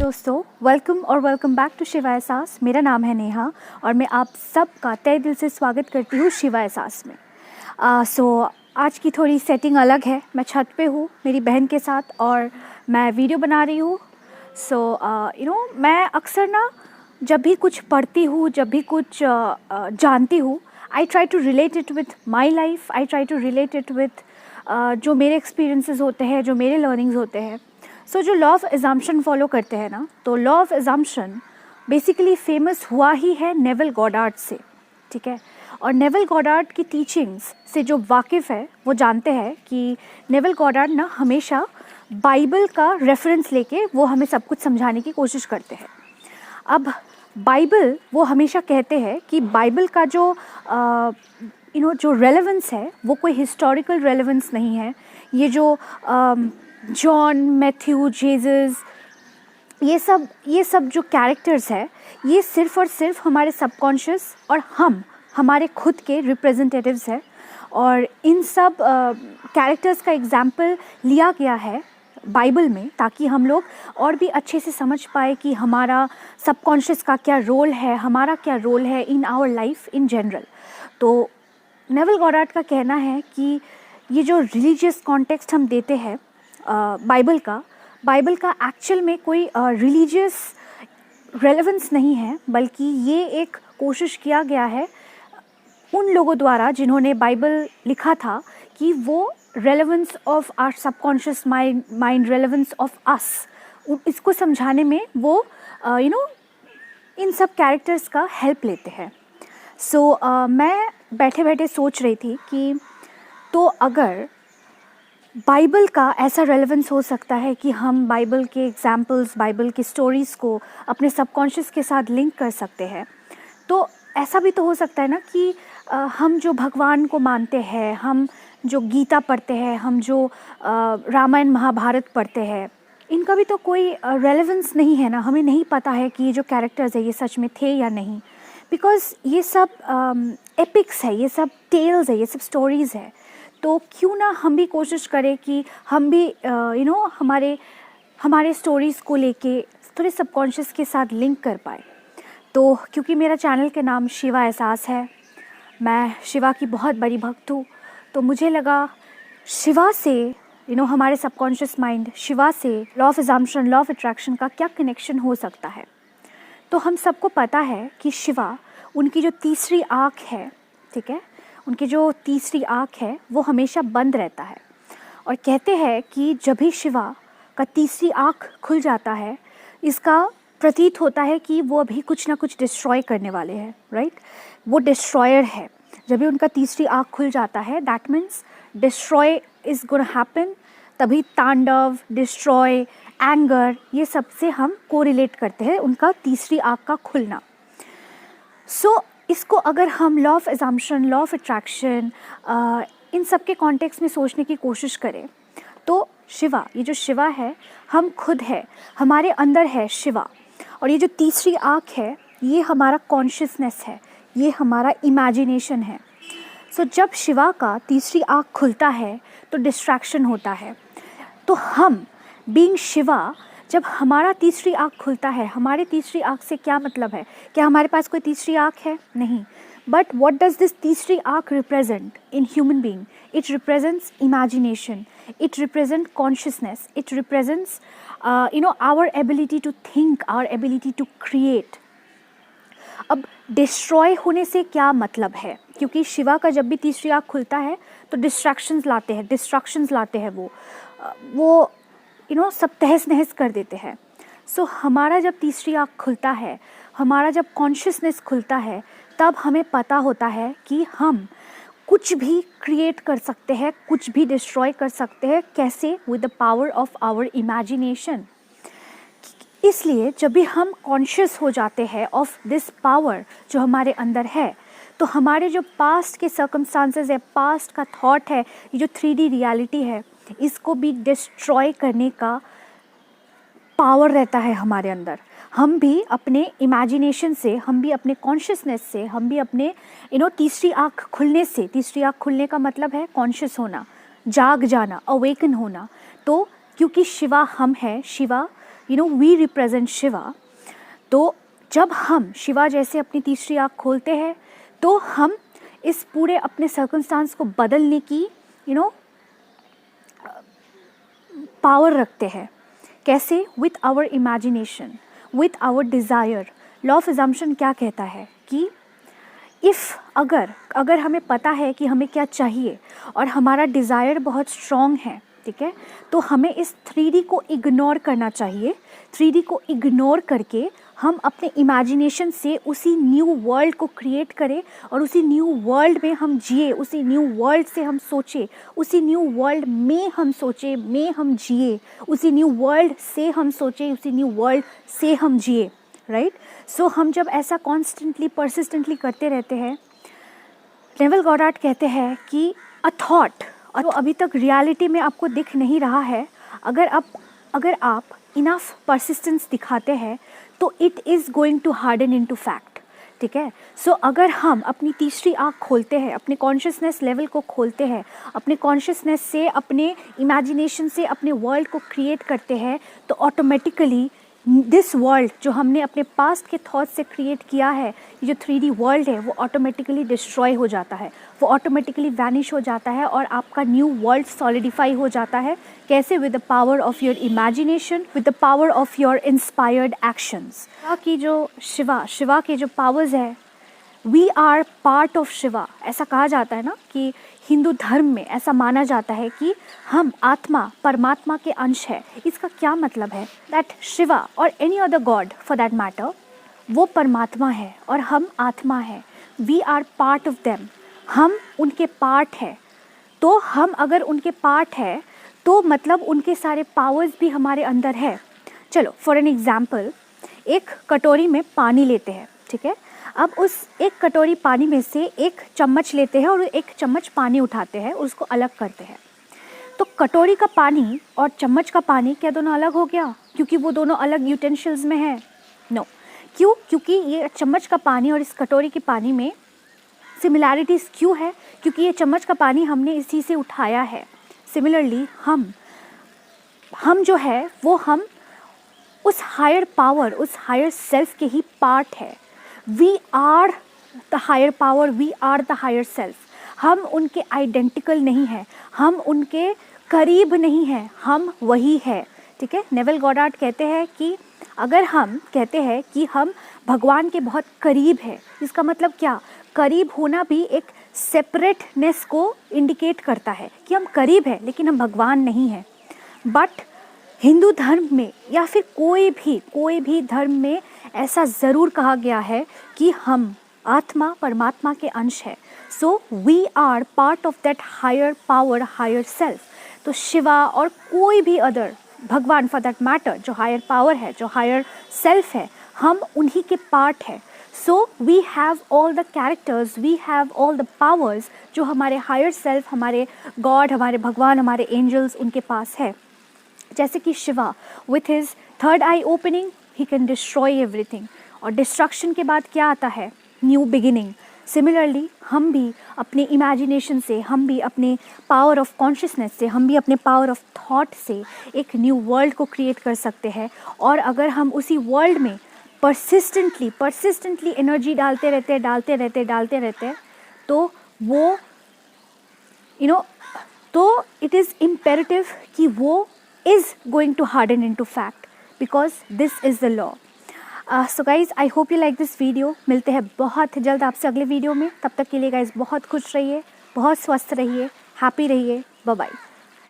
दोस्तों, welcome back to Shiva एहसास। मेरा नाम है नेहा और मैं आप सबका तहे दिल से स्वागत करती हूँ शिवा एहसास में। आज की थोड़ी सेटिंग अलग है। मैं छत पे हूँ मेरी बहन के साथ और मैं वीडियो बना रही हूँ। मैं अक्सर ना जब भी कुछ पढ़ती हूँ, जब भी कुछ जानती हूँ, I try to relate it with my life. I try to relate it with जो मेरे एक्सपीरियंसेस होते हैं, जो मेरे लर्निंग्स होते हैं। जो लॉ ऑफ एजम्पशन फॉलो करते हैं ना, तो law of assumption basically famous हुआ ही है नेविल गॉडार्ड से, ठीक है। और नेविल गॉडार्ड की टीचिंग्स से जो वाकिफ़ है वो जानते हैं कि नेविल गॉडार्ड ना हमेशा बाइबल का रेफरेंस लेके वो हमें सब कुछ समझाने की कोशिश करते हैं। अब बाइबल वो हमेशा कहते हैं कि बाइबल का जो जो रेलेवेंस है वो कोई हिस्टोरिकल रेलेवेंस नहीं है। ये जो जॉन, मैथ्यू, जीसस, ये सब जो कैरेक्टर्स है, ये सिर्फ़ और सिर्फ हमारे सबकॉन्शियस और हमारे खुद के रिप्रेजेंटेटिव्स हैं। और इन सब कैरेक्टर्स का एग्जाम्पल लिया गया है बाइबल में, ताकि हम लोग और भी अच्छे से समझ पाए कि हमारा सबकॉन्शियस का क्या रोल है, हमारा क्या रोल है in our life in general. तो नेविल गॉडार्ड का कहना है कि ये जो रिलीजियस कॉन्टेक्स्ट हम देते हैं बाइबल का एक्चुअल में कोई रिलीजियस रेलेवेंस नहीं है, बल्कि ये एक कोशिश किया गया है उन लोगों द्वारा जिन्होंने बाइबल लिखा था कि वो relevance of our subconscious mind, relevance of us, इसको समझाने में वो इन सब कैरेक्टर्स का हेल्प लेते हैं। मैं बैठे बैठे सोच रही थी कि तो अगर बाइबल का ऐसा रेलेवेंस हो सकता है कि हम बाइबल के एग्जाम्पल्स, बाइबल की स्टोरीज़ को अपने सबकॉन्शियस के साथ लिंक कर सकते हैं, तो ऐसा भी तो हो सकता है ना कि हम जो भगवान को मानते हैं, हम जो गीता पढ़ते हैं, हम जो रामायण महाभारत पढ़ते हैं, इनका भी तो कोई रेलेवेंस नहीं है ना। हमें नहीं पता है कि ये जो कैरेक्टर्स है ये सच में थे या नहीं, बिकॉज़ ये सब एपिक्स है, ये सब टेल्स है, ये सब स्टोरीज़ है। तो क्यों ना हम भी कोशिश करें कि हम भी हमारे स्टोरीज़ को लेके थोड़े सबकॉन्शियस के साथ लिंक कर पाए। तो क्योंकि मेरा चैनल का नाम शिवा एहसास है, मैं शिवा की बहुत बड़ी भक्त हूँ, तो मुझे लगा शिवा से हमारे सबकॉन्शियस माइंड, शिवा से law of assumption, law of attraction का क्या कनेक्शन हो सकता है। तो हम सबको पता है कि शिवा, उनकी जो तीसरी आँख है, ठीक है, उनकी जो तीसरी आँख है वो हमेशा बंद रहता है। और कहते हैं कि जब भी शिवा का तीसरी आँख खुल जाता है, इसका प्रतीत होता है कि वो अभी कुछ ना कुछ डिस्ट्रॉय करने वाले हैं, राइट। वो डिस्ट्रॉयर है। जब भी उनका तीसरी आँख खुल जाता है, that means destroy is gonna happen. तभी तांडव, डिस्ट्रॉय, एंगर, ये सब से हम कोरिलेट करते हैं उनका तीसरी आँख का खुलना। इसको अगर हम law of assumption, law of attraction, इन सब के कॉन्टेक्स्ट में सोचने की कोशिश करें, तो शिवा, ये जो शिवा है, हम खुद है, हमारे अंदर है शिवा। और ये जो तीसरी आँख है, ये हमारा कॉन्शियसनेस है, ये हमारा इमेजिनेशन है। जब शिवा का तीसरी आँख खुलता है तो डिस्ट्रैक्शन होता है। तो हम बीइंग शिवा, जब हमारा तीसरी आँख खुलता है, हमारे तीसरी आँख से क्या मतलब है? क्या हमारे पास कोई तीसरी आँख है? नहीं। बट व्हाट डज दिस तीसरी आँख represent in human being? It represents imagination, it represent consciousness, it represents our ability to think, our ability to create. अब डिस्ट्रॉय होने से क्या मतलब है? क्योंकि शिवा का जब भी तीसरी आँख खुलता है तो डिस्ट्रैक्शंस लाते हैं वो सब तहस नहस कर देते हैं। हमारा जब तीसरी आँख खुलता है, हमारा जब कॉन्शियसनेस खुलता है, तब हमें पता होता है कि हम कुछ भी क्रिएट कर सकते हैं, कुछ भी डिस्ट्रॉय कर सकते हैं। कैसे? With the power of our imagination. इसलिए जब भी हम कॉन्शियस हो जाते हैं ऑफ दिस पावर जो हमारे अंदर है, तो हमारे जो पास्ट के सर्कमस्टांसेस है, पास्ट का थॉट है, ये जो 3D रियलिटी है, इसको भी डिस्ट्रॉय करने का पावर रहता है हमारे अंदर। हम भी अपने इमेजिनेशन से, हम भी अपने कॉन्शियसनेस से, हम भी अपने तीसरी आँख खुलने से, तीसरी आँख खुलने का मतलब है कॉन्शियस होना, जाग जाना, अवेकन होना। तो क्योंकि शिवा हम हैं, शिवा वी रिप्रेजेंट शिवा। तो जब हम शिवा जैसे अपनी तीसरी आँख खोलते हैं तो हम इस पूरे अपने सर्कमस्टांस को बदलने की पावर रखते हैं। कैसे? With our imagination, with our desire. Law of assumption क्या कहता है कि अगर हमें पता है कि हमें क्या चाहिए और हमारा डिज़ायर बहुत स्ट्रॉन्ग है, ठीक है, तो हमें इस 3D को इग्नोर करना चाहिए। 3D को इग्नोर करके हम अपने इमेजिनेशन से उसी न्यू वर्ल्ड को क्रिएट करें और उसी न्यू वर्ल्ड में हम जिए, उसी न्यू वर्ल्ड से हम सोचें, उसी न्यू वर्ल्ड में हम सोचें, में हम जिए, उसी न्यू वर्ल्ड से हम सोचें, उसी न्यू वर्ल्ड से हम जिए, राइट। सो हम जब ऐसा कॉन्स्टेंटली परसिस्टेंटली करते रहते हैं, नेविल गॉडार्ड कहते हैं कि अ थॉट तो अभी तक रियलिटी में आपको दिख नहीं रहा है, अगर आप इनफ परसिस्टेंस दिखाते हैं तो it is going to harden into fact, ठीक है। सो अगर हम अपनी तीसरी आँख खोलते हैं, अपने कॉन्शियसनेस लेवल को खोलते हैं, अपने कॉन्शियसनेस से, अपने इमेजिनेशन से अपने वर्ल्ड को क्रिएट करते हैं, तो ऑटोमेटिकली दिस वर्ल्ड जो हमने अपने पास्ट के थॉट से क्रिएट किया है, ये जो 3D वर्ल्ड है, वो ऑटोमेटिकली डिस्ट्रॉय हो जाता है, वो ऑटोमेटिकली वैनिश हो जाता है और आपका न्यू वर्ल्ड सॉलिडिफाई हो जाता है। कैसे? With the power of your imagination, with the power of your inspired actions. Shiva के जो पावर्स है, we are part of Shiva. ऐसा कहा जाता है ना कि हिंदू धर्म में ऐसा माना जाता है कि हम आत्मा परमात्मा के अंश है। इसका क्या मतलब है? दैट शिवा और any other god for that matter, वो परमात्मा है और हम आत्मा है। We are part of them, हम उनके पार्ट है। तो हम अगर उनके पार्ट है तो मतलब उनके सारे पावर्स भी हमारे अंदर है। चलो फॉर एन एग्जाम्पल, एक कटोरी में पानी लेते हैं, ठीक है। अब उस एक कटोरी पानी में से एक चम्मच लेते हैं और एक चम्मच पानी उठाते हैं, उसको अलग करते हैं। तो कटोरी का पानी और चम्मच का पानी क्या दोनों अलग हो गया क्योंकि वो दोनों अलग यूटेंसिल्स में है? नो। क्यों? क्योंकि ये चम्मच का पानी और इस कटोरी के पानी में सिमिलैरिटीज़ क्यों है? क्योंकि ये चम्मच का पानी हमने इसी से उठाया है। सिमिलरली हम जो है वो हम उस हायर पावर, उस हायर सेल्फ के ही पार्ट है। We are the higher power, we are the higher self. हम उनके आइडेंटिकल नहीं हैं, हम उनके करीब नहीं हैं, हम वही है, ठीक है। नेविल गॉडार्ड कहते हैं कि अगर हम कहते हैं कि हम भगवान के बहुत करीब है, इसका मतलब क्या? करीब होना भी एक सेपरेटनेस को इंडिकेट करता है कि हम करीब है लेकिन हम भगवान नहीं हैं। बट हिंदू धर्म में या फिर कोई भी धर्म में ऐसा ज़रूर कहा गया है कि हम आत्मा परमात्मा के अंश है। So we are part of that higher power, higher self. तो शिवा और कोई भी अदर, भगवान फॉर दैट मैटर, जो हायर पावर है, जो हायर सेल्फ है, हम उन्हीं के पार्ट है। So we have all the characters, we have all the powers जो हमारे हायर सेल्फ, हमारे गॉड, हमारे भगवान, हमारे एंजल्स, उनके पास है। जैसे कि Shiva with his third I opening he can destroy everything, और डिस्ट्रक्शन के बाद क्या आता है? New beginning. सिमिलरली हम भी अपने इमेजिनेशन से, हम भी अपने पावर ऑफ कॉन्शियसनेस से, हम भी अपने पावर ऑफ थॉट से एक न्यू वर्ल्ड को क्रिएट कर सकते हैं। और अगर हम उसी वर्ल्ड में परसिस्टेंटली एनर्जी डालते रहते हैं तो वो तो इट इज़ इम्पेरेटिव कि वो is going to harden into fact because this is the law. So guys, I hope you like this video. मिलते हैं बहुत जल्द आपसे अगले वीडियो में। तब तक के लिए guys बहुत खुश रहिए, बहुत स्वस्थ रहिए, हैप्पी रहिए। Bye bye.